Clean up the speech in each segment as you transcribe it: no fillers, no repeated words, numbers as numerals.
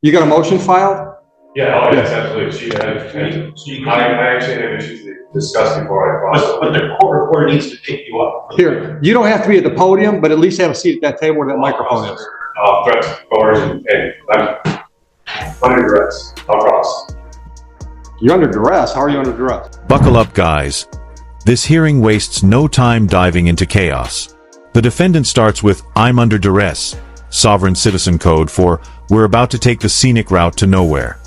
You got a motion filed? Yeah, oh yes, absolutely. I actually had issues to discuss before I crossed. But the court reporter needs to pick you up. Here, you don't have to be at the podium, but at least have a seat at that table where that microphone is. Threats, coercion, and I'm under duress. I'll cross. You're under duress? How are you under duress? Buckle up, guys. This hearing wastes no time diving into chaos. The defendant starts with, "I'm under duress," sovereign citizen code for, "We're about to take the scenic route to nowhere."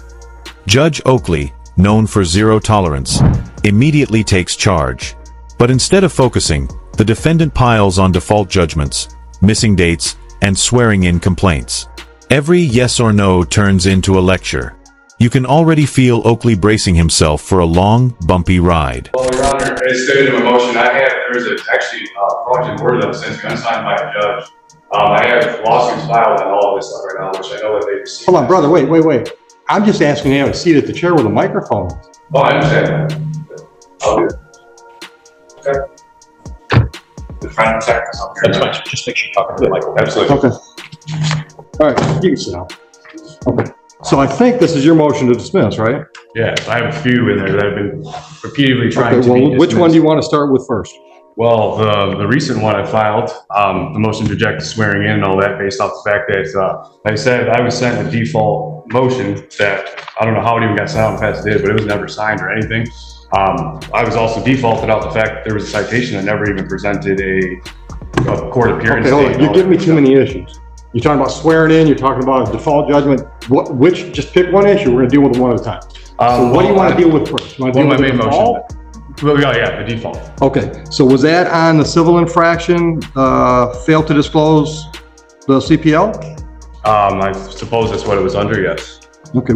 Judge Oakley, known for zero tolerance, immediately takes charge. But instead of focusing, the defendant piles on default judgments, missing dates, and swearing-in complaints. Every yes or no turns into a lecture. You can already feel Oakley bracing himself for a long, bumpy ride. Well, Your Honor, as stated in my motion, there's actually project word that was since been signed by a judge. I have lawsuits filed on all of this stuff right now, which I know that they received. Hold on, brother, wait. I'm just asking you to have a seat at the chair with a microphone. Oh, I understand that. I'll do it. Okay. The final check. That's fine. Just make sure you talk to the microphone. Absolutely. Okay. All right, you can sit down. Okay. So I think this is your motion to dismiss, right? Yes, I have a few in there that I've been repeatedly trying to be dismissed. Which one do you want to start with first? Well, the recent one I filed, the motion to reject the swearing in and all that, based off the fact that, like I said, I was sent a default motion that I don't know how it even got sent out and passed it, but it was never signed or anything. I was also defaulted out the fact that there was a citation that never even presented a court appearance. Okay, hold on. You're giving me too many issues. You're talking about swearing in, you're talking about a default judgment. Just pick one issue. We're going to deal with them one at a time. So what do you want to deal with first? You want to deal with the default? Well, yeah, the default. Okay, so was that on the civil infraction, failed to disclose the CPL? I suppose that's what it was under, yes. Okay,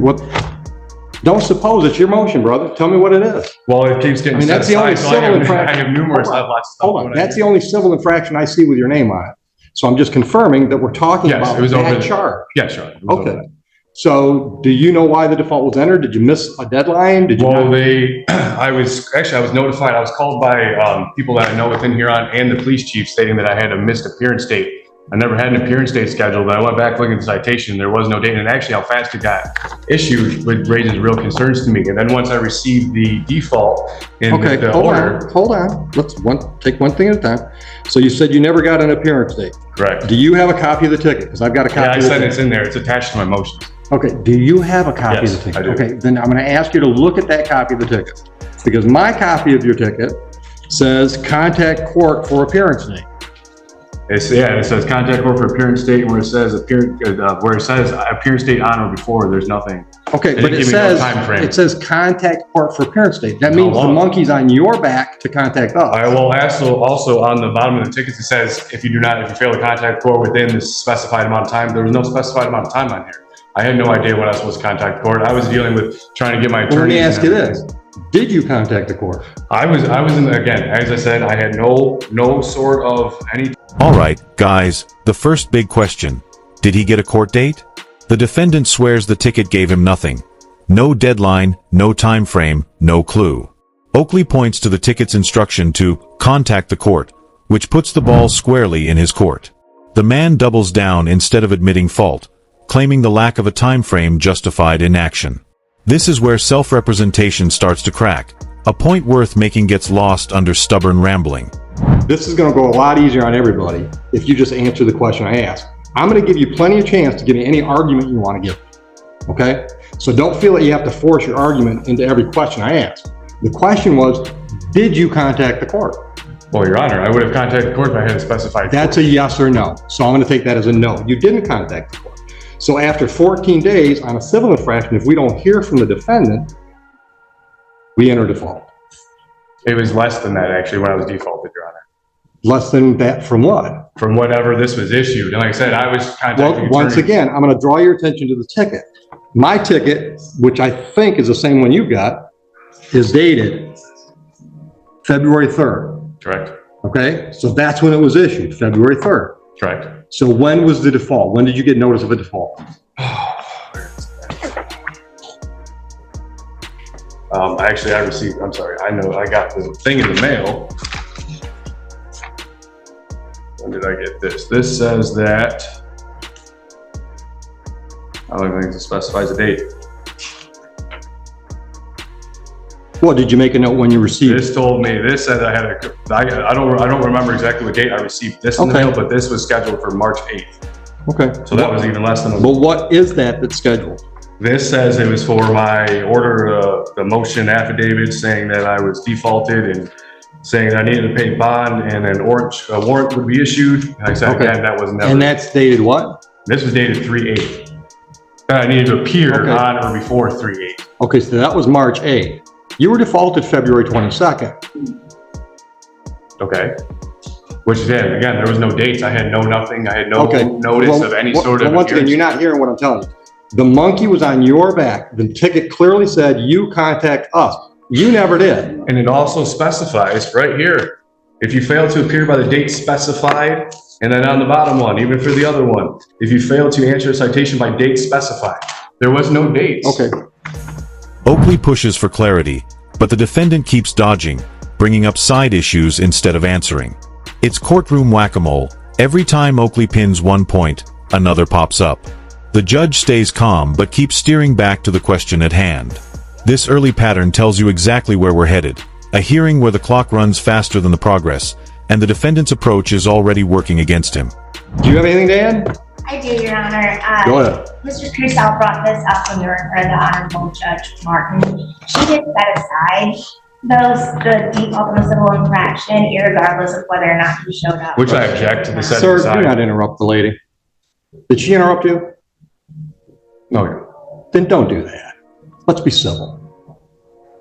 don't suppose, it's your motion, brother. Tell me what it is. Well, it keeps getting that's the only civil infraction. I have numerous, I have lots of stuff. Hold on, that's the only civil infraction I see with your name on it. So I'm just confirming that we're talking about that charge. Yeah, sure. Okay. So do you know why the default was entered? Did you miss a deadline? Did you I was notified. I was called by people that I know within Huron and the police chief stating that I had a missed appearance date. I never had an appearance date scheduled, but I went back looking at the citation. There was no date, and actually how fast it got issued raises real concerns to me. And then once I received the default in the order. Hold on. Let's take one thing at a time. So you said you never got an appearance date. Correct. Do you have a copy of the ticket? Because I've got a copy. Yeah, I said it's in there. It's attached to my motion. Okay. Do you have a copy of the ticket? I do. Okay. Then I'm going to ask you to look at that copy of the ticket, because my copy of your ticket says contact court for appearance date. It says contact court for appearance date, where it says appearance date on or before. There's nothing. Okay, but it says contact court for appearance date. That means the monkey's on your back to contact us. I will also on the bottom of the tickets it says if you fail to contact court within this specified amount of time. There was no specified amount of time on here. I had no idea what I was supposed to contact court. I was dealing with trying to get my attorney. Let me ask you this. Did you contact the court? I was again, as I said, I had no sort of any. All right, guys, the first big question. Did he get a court date? The defendant swears the ticket gave him nothing. No deadline, no time frame, no clue. Oakley points to the ticket's instruction to contact the court, which puts the ball squarely in his court. The man doubles down instead of admitting fault, claiming the lack of a time frame justified inaction. This is where self-representation starts to crack. A point worth making gets lost under stubborn rambling. This is going to go a lot easier on everybody if you just answer the question I asked. I'm going to give you plenty of chance to give me any argument you want to give. Okay? So don't feel that you have to force your argument into every question I ask. The question was, did you contact the court? Well, Your Honor, I would have contacted the court if I had a specified. That's a yes or no. So I'm going to take that as a no. You didn't contact the court. So after 14 days on a civil infraction, if we don't hear from the defendant, we enter default. It was less than that, actually, when I was defaulted, Your Honor. Less than that from what? From whatever this was issued. And like I said, I was contacting. Well, once again, I'm going to draw your attention to the ticket. My ticket, which I think is the same one you got, is dated February 3rd. Correct. Okay? So that's when it was issued, February 3rd. Correct. So when was the default? When did you get notice of a default? Actually, I know I got the thing in the mail. When did I get this? This says that I don't think it specifies a date. Well, did you make a note when you received it? This told me, this said I don't remember exactly what date I received this in the Okay. mail, but this was scheduled for March 8th. Okay. So that was even less than a But what is that that's scheduled? This says it was for my order, the motion affidavit saying that I was defaulted and saying that I needed to pay bond and a warrant would be issued. And I said, Okay. again, that was never. And that's dated what? This was dated 3/8. And I needed to appear Okay. on or before 3/8. Okay, so that was March 8th. You were defaulted February 22nd. Okay. Which then, again, there was no dates. I had no nothing. I had no Okay. notice Well, of any well, sort of. well, once again, you're not hearing what I'm telling you. The monkey was on your back. The ticket clearly said you contact us. You never did. And it also specifies right here, if you fail to appear by the date specified, and then on the bottom one, even for the other one, if you fail to answer a citation by date specified, there was no dates. Okay. Oakley pushes for clarity, but the defendant keeps dodging, bringing up side issues instead of answering. It's courtroom whack-a-mole. Every time Oakley pins one point, another pops up. The judge stays calm but keeps steering back to the question at hand. This early pattern tells you exactly where we're headed. A hearing where the clock runs faster than the progress, and the defendant's approach is already working against him. Do you have anything to add? I do, Your Honor. Go ahead. Mr. Crusoe brought this up when we were in front of the Honorable Judge Martin. She did set aside the default of a civil infraction, irregardless of whether or not he showed up. Which I object to the setting Sir, aside. do not interrupt the lady. Did she interrupt you? No. Then don't do that. Let's be civil.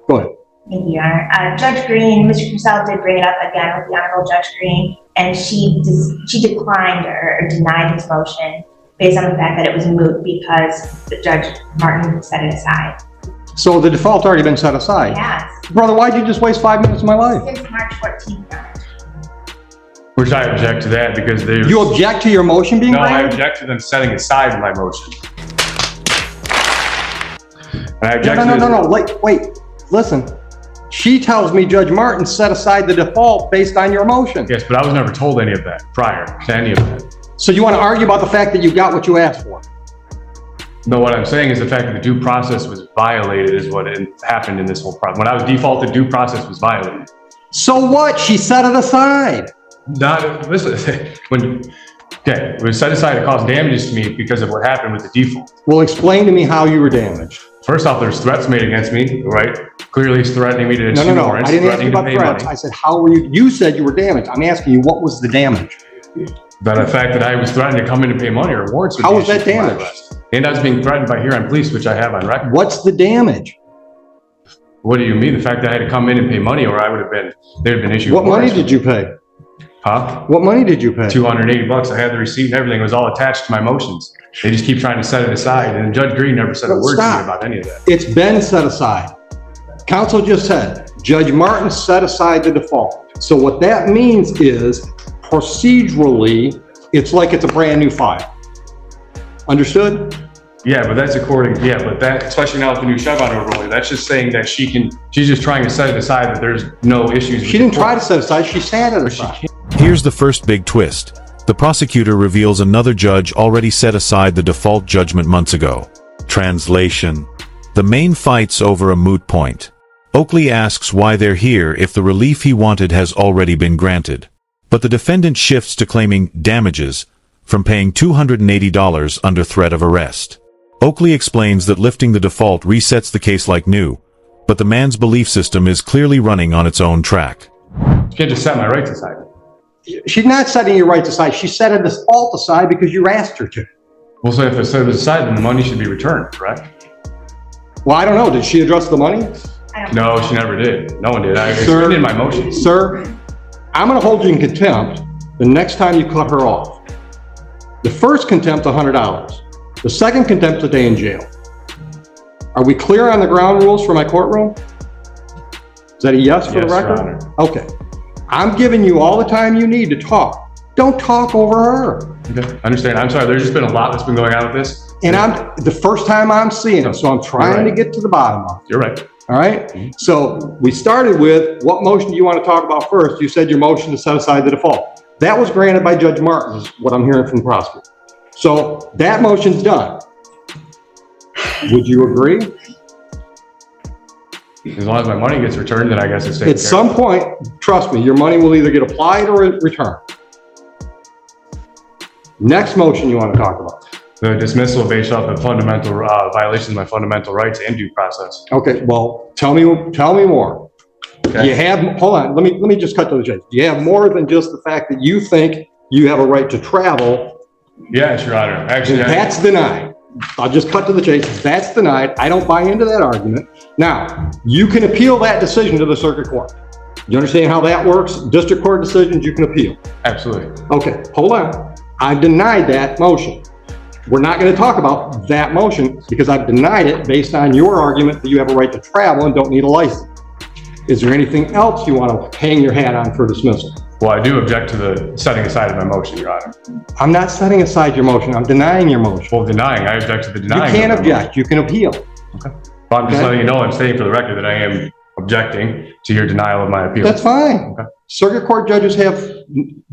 Go ahead. Thank you, Your Honor. Judge Green, Mr. Crusoe did bring it up again with the Honorable Judge Green, and she declined or denied his motion based on the fact that it was moot because the Judge Martin set it aside. So the default's already been set aside. Yes, Brother, why'd you just waste 5 minutes of my life? since March 14th, Your Honor. Which I object to that because they. You object to your motion being No, I granted? object to them setting aside my motion. And I No, object no, to no, no, no, wait, listen. She tells me Judge Martin set aside the default based on your motion. Yes, but I was never told any of that prior to any of that. So you want to argue about the fact that you got what you asked for? No, what I'm saying is the fact that the due process was violated is what happened in this whole problem. When I was defaulted, due process was violated. So what? She set it aside. Not, listen, okay, it was set aside to cause damages to me because of what happened with the default. Well, explain to me how you were damaged. First off, there's threats made against me, right? Clearly he's threatening me to No, issue no, no. warrants, I didn't ask you threatening to about pay threats. money. I said, how were you? You said you were damaged. I'm asking you, what was the damage? But the fact that I was threatened to come in and pay money or warrants would How be was that issued for my damaged? arrest. And I was being threatened by Huron Police, which I have on record. What's the damage? What do you mean? The fact that I had to come in and pay money or I would have been, they'd have been issued What money warrants. did you pay? Huh? What money did you pay? $280. I had the receipt and everything. It was all attached to my motions. They just keep trying to set it aside. And Judge Green never said a word to me Stop. about any of that. It's been set aside. Counsel just said, Judge Martin set aside the default. So what that means is procedurally, it's like it's a brand new file. Understood? Yeah, but that's according, yeah, but that, especially now with the new Chevron overlay, that's just saying that she's just trying to set it aside that there's no issues. She didn't try to set it aside, she sat it aside. Here's the first big twist. The prosecutor reveals another judge already set aside the default judgment months ago. Translation. The main fight's over a moot point. Oakley asks why they're here if the relief he wanted has already been granted. But the defendant shifts to claiming damages from paying $280 under threat of arrest. Oakley explains that lifting the default resets the case like new, but the man's belief system is clearly running on its own track. You can't just set my rights aside. She's not setting your rights aside, she set a default aside because you asked her to. Well, so if it's set aside, then the money should be returned, correct? Well, I don't know, did she address the money? I don't No, think so. she never did. No one did. I Sir. explained in my motion. Sir, I'm gonna hold you in contempt the next time you cut her off. The first contempt, $100. The second contempt, a day in jail. Are we clear on the ground rules for my courtroom? Is that a yes for the Yes, Your record? Honor. Okay. I'm giving you all the time you need to talk. Don't talk over her. Okay, I understand. I'm sorry. There's just been a lot that's been going on with this. And I'm, the first time I'm seeing it, so I'm trying to get to the bottom of it. You're right. All right? So we started with, what motion do you want to talk about first? You said your motion to set aside the default. That was granted by Judge Martin, is what I'm hearing from the prosecutor. So that motion's done. Would you agree? As long as my money gets returned, then I guess it's taken At care of. some point, trust me, your money will either get applied or returned. Next motion you want to talk about. The dismissal based off of fundamental violations of my fundamental rights and due process. Okay, well, tell me more. Okay. Do you have, hold on, let me just cut to the chase. Do you have more than just the fact that you think you have a right to travel? Yes, Your Honor. Actually, That's denied. I'll just cut to the chase. That's denied. I don't buy into that argument. Now, you can appeal that decision to the circuit court. You understand how that works? District court decisions you can appeal. absolutely. Okay, hold on. I've denied that motion. We're not going to talk about that motion because I've denied it based on your argument that you have a right to travel and don't need a license. Is there anything else you want to hang your hat on for dismissal? Well, I do object to the setting aside of my motion, Your Honor. I'm not setting aside your motion. I'm denying your motion. Well, denying, I object to the You denying. can't of my object. You can appeal. motion. But I'm just Okay. letting you know, I'm stating for the record that I am objecting to your denial of my appeal. That's fine. Okay. Circuit court judges have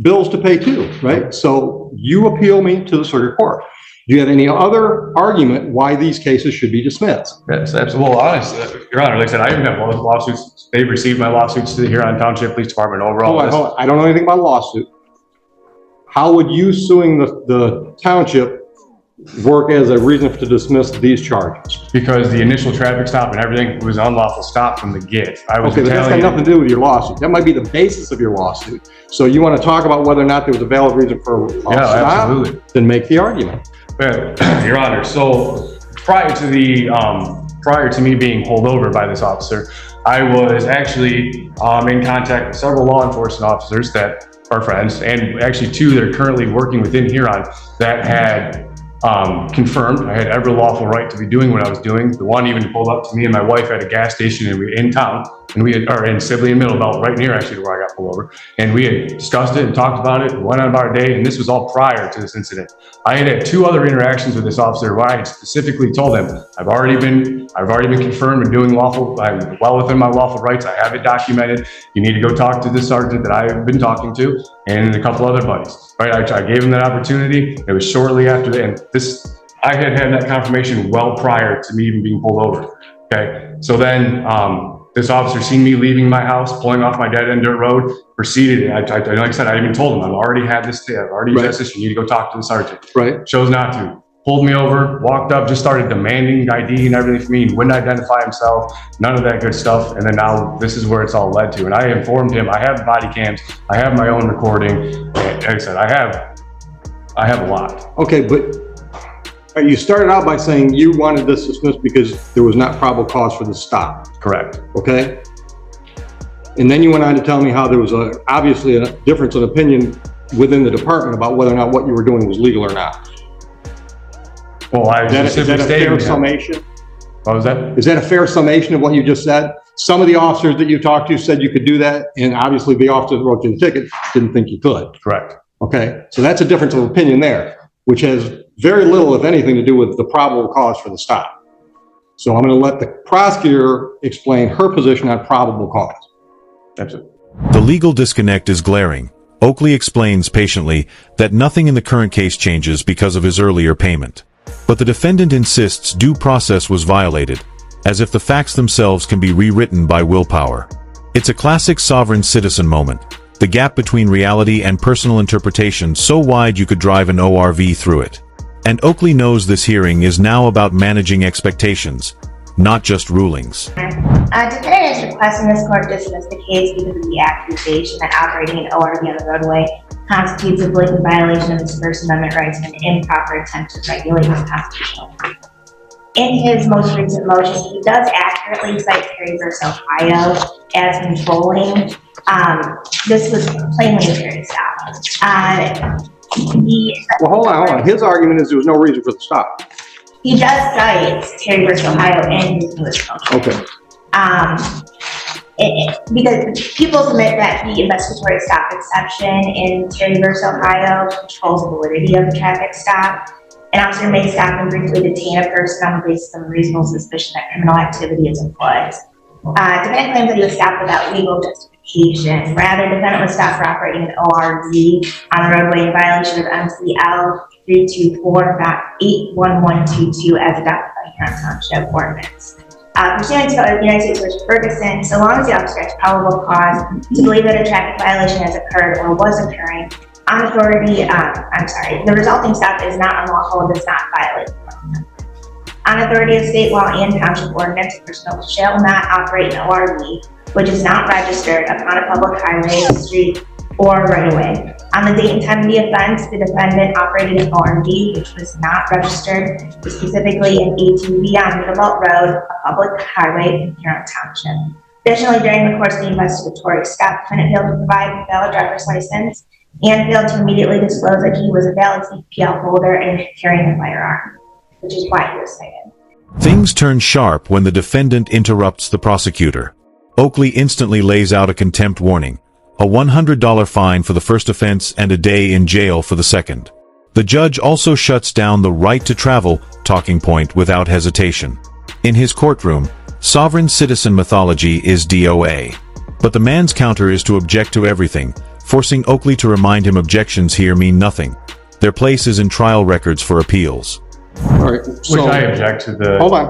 bills to pay too, right? So you appeal me to the circuit court. Do you have any other argument why these cases should be dismissed? Yes, absolutely. Well, honestly, Your Honor, like I said, I even have lawsuits. They've received my lawsuits to the Huron Township Police Department overall. Hold on. I don't know anything about lawsuit. How would you suing the township work as a reason to dismiss these charges? Because the initial traffic stop and everything was an unlawful stop from the get. I was Okay, but that's got retaliating. nothing to do with your lawsuit. That might be the basis of your lawsuit. So you want to talk about whether or not there was a valid reason for a Yeah, stop? absolutely. Then make the argument. Yeah, Your Honor, so prior to me being pulled over by this officer, I was actually in contact with several law enforcement officers that are friends, and actually two that are currently working within Huron that had confirmed I had every lawful right to be doing what I was doing. The one even pulled up to me and my wife at a gas station, and we were in town, and we had, or in Sibley and Middlebelt, right near actually where I got pulled over, and we had discussed it and talked about it, and went on about our day, and this was all prior to this incident. I had two other interactions with this officer where I had specifically told him, I've already been confirmed and doing lawful, I'm well within my lawful rights, I have it documented, you need to go talk to the sergeant that I've been talking to, and a couple other buddies, right? I gave him that opportunity. It was shortly after that, and I had that confirmation well prior to me even being pulled over, okay? So then, this officer seen me leaving my house, pulling off my dead end dirt road, proceeded, like I said, I even told him, I've already had this, I've already used this, you need to go talk to the sergeant. Right. Chose not to. Pulled me over, walked up, just started demanding ID and everything from me, and wouldn't identify himself, none of that good stuff. And then now this is where it's all led to. And I informed him, I have body cams, I have my own recording. And like I said, I have a lot. Okay, but you started out by saying you wanted this dismissed because there was not probable cause for the stop, Correct. okay? And then you went on to tell me how there was obviously a difference in opinion within the department about whether or not what you were doing was legal or not. Well, I Is that a specifically fair stated. summation? What was that? Is that a fair summation of what you just said? Some of the officers that you talked to said you could do that, and obviously the officer that wrote you the ticket didn't think you could. Correct. Okay, so that's a difference of opinion there, which has very little, if anything, to do with the probable cause for the stop. So I'm going to let the prosecutor explain her position on probable cause. Absolutely. The legal disconnect is glaring. Oakley explains patiently that nothing in the current case changes because of his earlier payment. But the defendant insists due process was violated, as if the facts themselves can be rewritten by willpower. It's a classic sovereign citizen moment, the gap between reality and personal interpretation so wide you could drive an ORV through it. And Oakley knows this hearing is now about managing expectations, not just rulings. Defendant is requesting this court dismiss the case because of the accusation that operating an ORV on the roadway constitutes a blatant violation of his First Amendment rights and an improper attempt to regulate his constitutional rights. In his most recent motion, he does accurately cite Terry v. Ohio as controlling. This was plainly a Terry stop. Well, hold on. His argument is there was no reason for the stop. He does cite Terry v. Ohio in his newest motion. Okay. Because people submit that the investigatory stop exception in Terry v. Ohio controls the validity of the traffic stop. An officer may stop and briefly detain a person on the basis of a reasonable suspicion that criminal activity is afoot. Defendant claims that he was stopped without legal justification. Rather, defendant was stopped for operating an ORV on the roadway in violation of MCL 324.81122 as adopted by the Huron Township ordinance. Pursuant to the United States v. Ferguson, so long as the officer has probable cause to believe that a traffic violation has occurred or was occurring, the resulting stop is not unlawful and does not violate the ordinance. On authority of state law and township ordinance, a person shall not operate an ORV which is not registered upon a public highway, street, or right-of-way. On the date and time of the offense, the defendant operated an ORV which was not registered, specifically an ATV on Middlebelt Road, a public highway in Huron Township. Additionally, during the course of the investigatory stop, the defendant failed to provide a valid driver's license and failed to immediately disclose that he was a valid CPL holder and carrying a firearm, which is why he was cited. Things turn sharp when the defendant interrupts the prosecutor. Oakley instantly lays out a contempt warning, a $100 fine for the first offense and a day in jail for the second. The judge also shuts down the right to travel talking point without hesitation. In his courtroom, sovereign citizen mythology is DOA. But the man's counter is to object to everything, forcing Oakley to remind him objections here mean nothing. Their place is in trial records for appeals. All right, Which so, I object to the. hold on.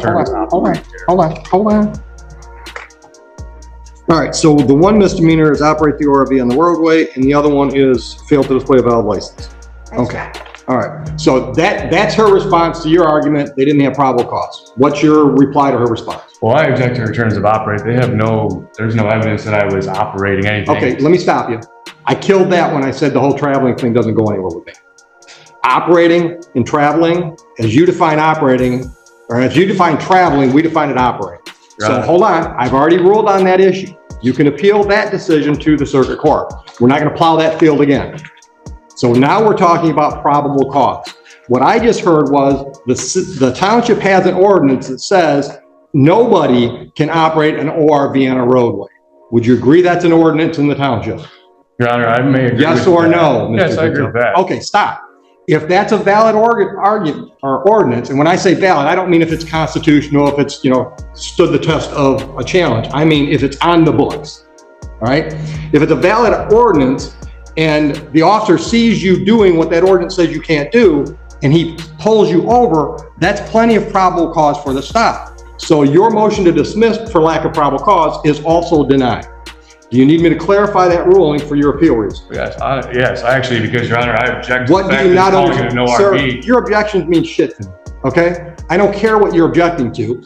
All right, so the one misdemeanor is operate the ORV on the roadway, and the other one is fail to display a valid license. Okay, all right. So that's her response to your argument. They didn't have probable cause. What's your reply to her response? Well, I object to her terms of operate. There's no evidence that I was operating anything. Okay, let me stop you. I killed that when I said the whole traveling thing doesn't go anywhere with me. Operating and traveling, as you define operating, or as you define traveling, we define it operating. So hold on, I've already ruled on that issue. You can appeal that decision to the circuit court. We're not going to plow that field again. So now we're talking about probable cause. What I just heard was the township has an ordinance that says nobody can operate an ORV on a roadway. Would you agree that's an ordinance in the township? Your Honor, I may agree. Yes with or that. no? Mr. Yes, I agree with that. Okay, stop. If that's a valid argument or ordinance, and when I say valid, I don't mean if it's constitutional, if it's, stood the test of a challenge. I mean, if it's on the books, all right? If it's a valid ordinance and the officer sees you doing what that ordinance says you can't do, and he pulls you over, that's plenty of probable cause for the stop. So your motion to dismiss for lack of probable cause is also denied. Do you need me to clarify that ruling for your appeal reason? Yes, actually, because Your Honor, I object to What the do fact you that not it's calling it an understand? ORV. Sir, your objections mean shit to me, okay? I don't care what you're objecting to.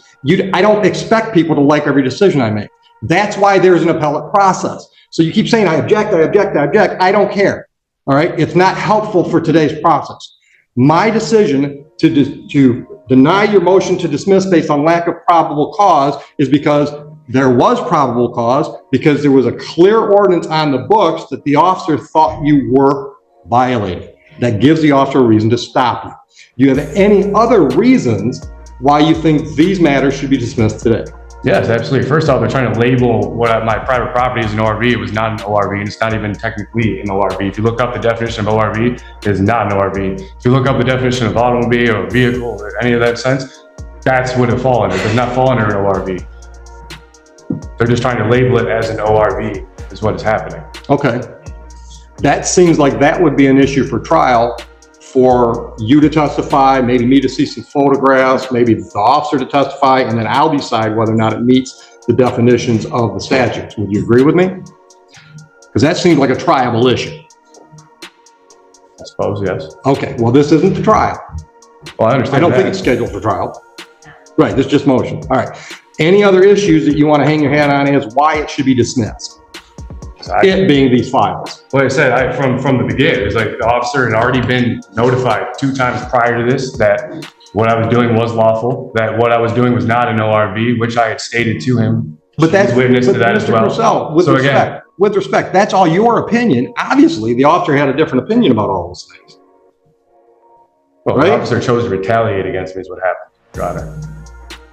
I don't expect people to like every decision I make. That's why there's an appellate process. So you keep saying, I object. I don't care, all right? It's not helpful for today's process. My decision to deny your motion to dismiss based on lack of probable cause is because there was probable cause, because there was a clear ordinance on the books that the officer thought you were violating. That gives the officer a reason to stop you. Do you have any other reasons why you think these matters should be dismissed today? Yes, absolutely. First off, they're trying to label my private property as an ORV. It was not an ORV, and it's not even technically an ORV. If you look up the definition of ORV, it is not an ORV. If you look up the definition of automobile or vehicle or any of that sense, that's what it falls under. It does not fall under an ORV. They're just trying to label it as an ORV is what is happening. Okay. That seems like that would be an issue for trial, for you to testify, maybe me to see some photographs, maybe the officer to testify, and then I'll decide whether or not it meets the definitions of the statutes. Would you agree with me? Because that seems like a triable issue. I suppose, yes. Okay, well, this isn't the trial. Well, I understand I don't that. think it's scheduled for trial. Right, this is just motion. All right. Any other issues that you want to hang your hat on as why it should be dismissed? It being these files. Like I said, from the beginning, it's like the officer had already been notified 2 times prior to this that what I was doing was lawful, that what I was doing was not an ORV, which I had stated to him. But that's He's witness to that as Mr. well. Purcell, with So respect, with respect, that's all your opinion. Obviously, the officer had a different opinion about all those things. Well, Right? the officer chose to retaliate against me is what happened, Your Honor.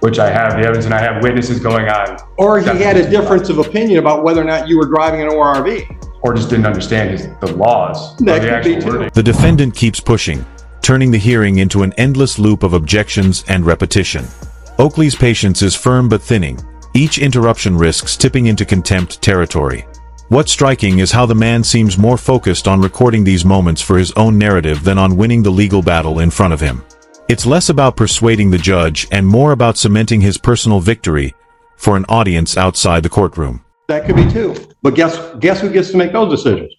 Which I have the evidence and I have witnesses going on. Or he had a difference of opinion about whether or not you were driving an ORV. Or just didn't understand the laws. That or the could be actual too. wording. The defendant keeps pushing, turning the hearing into an endless loop of objections and repetition. Oakley's patience is firm but thinning. Each interruption risks tipping into contempt territory. What's striking is how the man seems more focused on recording these moments for his own narrative than on winning the legal battle in front of him. It's less about persuading the judge and more about cementing his personal victory for an audience outside the courtroom. That could be too. But guess who gets to make those decisions?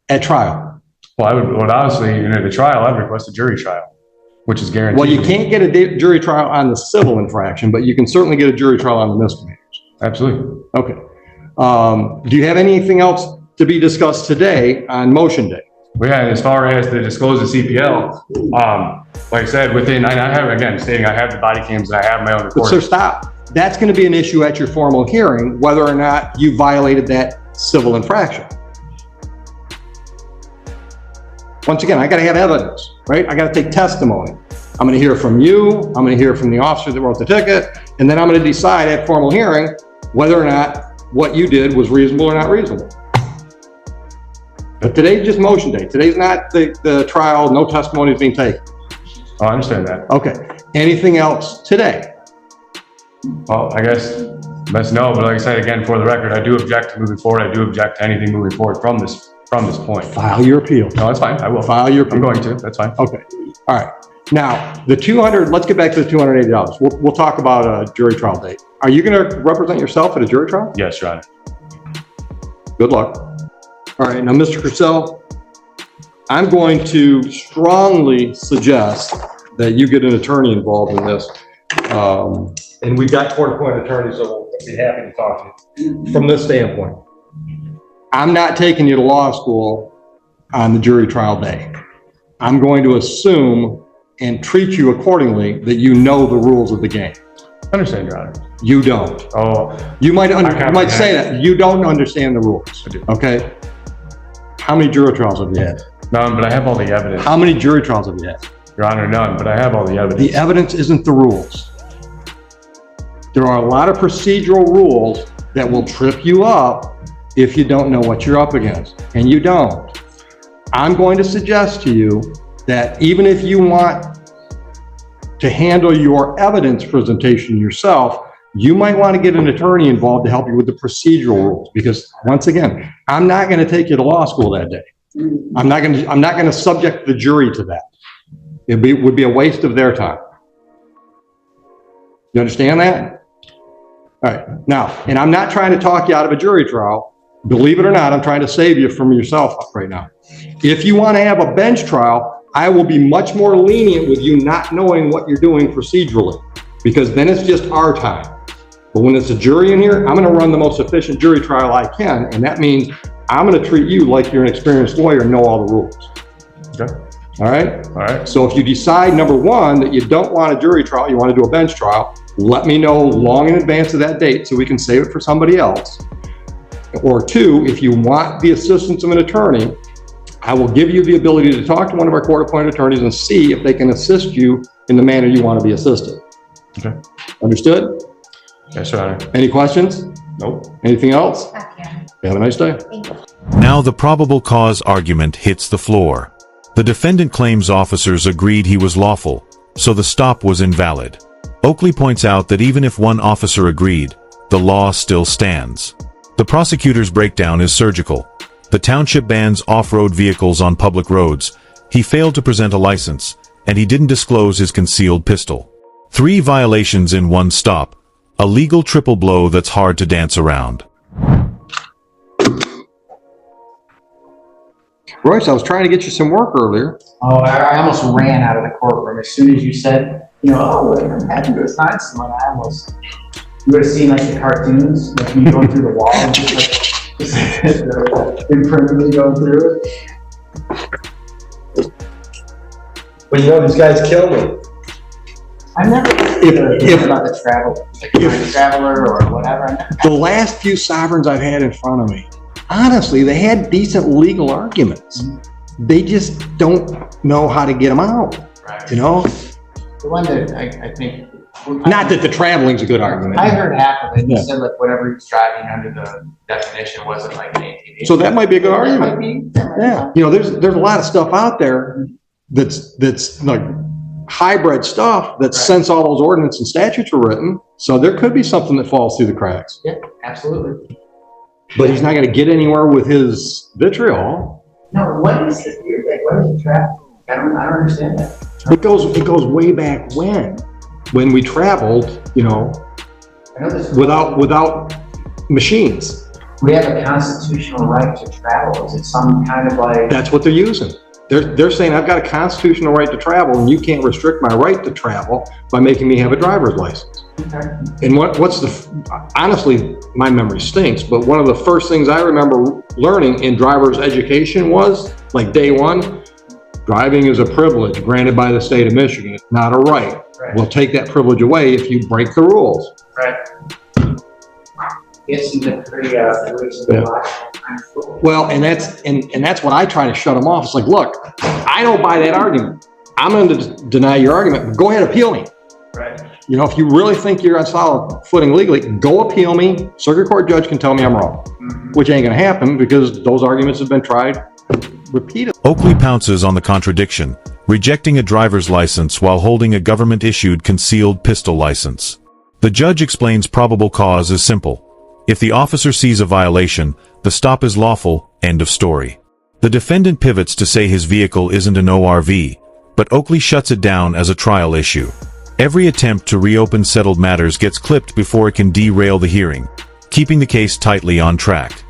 At trial. Well, honestly, in the trial, I'd request a jury trial, which is guaranteed. Well, you can't get a jury trial on the civil infraction, but you can certainly get a jury trial on the misdemeanors. Absolutely. Okay. Do you have anything else to be discussed today on motion day? Well, yeah, and as far as the disclosed CPL, like I said, I have, again, stating I have the body cams and I have my own But recording. sir, stop. That's going to be an issue at your formal hearing, whether or not you violated that civil infraction. Once again, I got to have evidence, right? I got to take testimony. I'm going to hear from you. I'm going to hear from the officer that wrote the ticket. And then I'm going to decide at formal hearing whether or not what you did was reasonable or not reasonable. But today's just motion day. Today's not the trial. No testimony is being taken. Oh, I understand that. Okay. Anything else today? Well, I guess that's no, but like I said, again, for the record, I do object to moving forward. I do object to anything moving forward from this point. File your appeal. No, that's fine. I will. File your appeal. I'm going to. That's fine. Okay. All right. Now, the 200, let's get back to the $280. We'll talk about a jury trial date. Are you going to represent yourself at a jury trial? Yes, Your Honor. Good luck. All right. Now, Mr. Crusoe, I'm going to strongly suggest that you get an attorney involved in this. And we've got court-appointed attorneys that will be happy to talk to you from this standpoint. I'm not taking you to law school on the jury trial day. I'm going to assume and treat you accordingly that you know the rules of the game. I understand, Your Honor. You don't. Oh, You might say that. You don't understand the rules. I do. Okay? How many jury trials have you had? None, but I have all the evidence. How many jury trials have you had? Your Honor, none, but I have all the evidence. The evidence isn't the rules. There are a lot of procedural rules that will trip you up if you don't know what you're up against, and you don't. I'm going to suggest to you that even if you want to handle your evidence presentation yourself, you might want to get an attorney involved to help you with the procedural rules, because once again, I'm not going to take you to law school that day. I'm not going to subject the jury to that. It would be a waste of their time. You understand that? All right. Now, and I'm not trying to talk you out of a jury trial. Believe it or not, I'm trying to save you from yourself right now. If you want to have a bench trial, I will be much more lenient with you not knowing what you're doing procedurally, because then it's just our time. But when it's a jury in here, I'm going to run the most efficient jury trial I can, and that means I'm going to treat you like you're an experienced lawyer and know all the rules. Okay. All right? All right. So if you decide, number one, that you don't want a jury trial, you want to do a bench trial, let me know long in advance of that date so we can save it for somebody else. Or two, if you want the assistance of an attorney, I will give you the ability to talk to one of our court-appointed attorneys and see if they can assist you in the manner you want to be assisted. Okay. Understood? Yes, Your Honor. Any questions? Nope. Anything else? Okay. Have a nice day. Thank you. Now the probable cause argument hits the floor. The defendant claims officers agreed he was lawful, so the stop was invalid. Oakley points out that even if one officer agreed, the law still stands. The prosecutor's breakdown is surgical. The township bans off-road vehicles on public roads. He failed to present a license, and he didn't disclose his concealed pistol. 3 violations in one stop. A legal triple blow that's hard to dance around. Royce, I was trying to get you some work earlier. Oh, I almost ran out of the courtroom as soon as you said, I'm happy to assign someone. You would have seen like the cartoons, like you going through the wall and just imprintedly going through it. Well, these guys kill me. I've never If- about the traveler or whatever. The last few sovereigns I've had in front of me, honestly, they had decent legal arguments. They just don't know how to get them out, Right. you know? The one that I think. Not that the traveling's a good argument. I heard half of it. Yeah. You said like whatever he was driving under the definition wasn't like an ATV. So that might be a good That might argument. be. Yeah, there's a lot of stuff out there that's like hybrid stuff that Right. since all those ordinances and statutes were written, so there could be something that falls through the cracks. Yeah, absolutely. But he's not going to get anywhere with his vitriol. No, what is this weird thing? What is the traffic? I don't understand that. It goes way back when we traveled, you know, I know this. without machines. We have a constitutional right to travel. Is it some kind of like? That's what they're using. They're saying I've got a constitutional right to travel and you can't restrict my right to travel by making me have a driver's license. Okay. And honestly, my memory stinks, but one of the first things I remember learning in driver's education was, like day one, driving is a privilege granted by the state of Michigan. It's not a right. Right. We'll take that privilege away if you break the rules. Right. Yes, you've been pretty, Well, and that's what I try to shut them off. It's like, look, I don't buy that argument. I'm going to deny your argument, but go ahead, appeal me. Right. You know, if you really think you're on solid footing legally, go appeal me. Circuit court judge can tell me I'm wrong, which ain't going to happen because those arguments have been tried repeatedly. Oakley pounces on the contradiction, rejecting a driver's license while holding a government-issued concealed pistol license. The judge explains probable cause is simple. If the officer sees a violation, the stop is lawful, end of story. The defendant pivots to say his vehicle isn't an ORV, but Oakley shuts it down as a trial issue. Every attempt to reopen settled matters gets clipped before it can derail the hearing, keeping the case tightly on track.